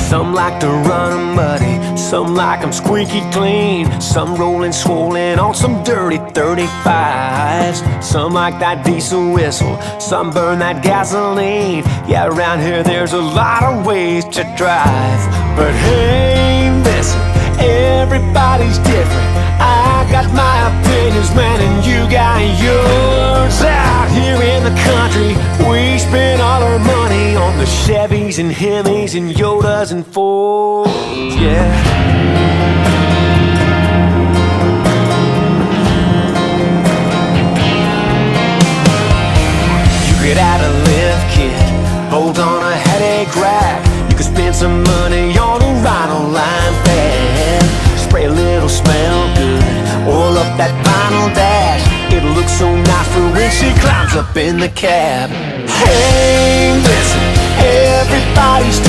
Some like to run 'em muddy, some like 'em squeaky clean. Some rolling swollen on some dirty 35s. Some like that diesel whistle, some burn that gasoline. Yeah, around here there's a lot of ways to drive. But hey, listen, everybody's different. I got my opinions, man, and you got yours. Out here in the country, we spend all our money on the Chevys and Hemis and Yodas and Fords, yeah. You get out of lift kit, hold on a headache rack. You can spend some money on a Rhino line pad. Spray a little smell good, oil up that vinyl dash. It looks so nice for when she climbs up in the cab. Hey, listen, everybody's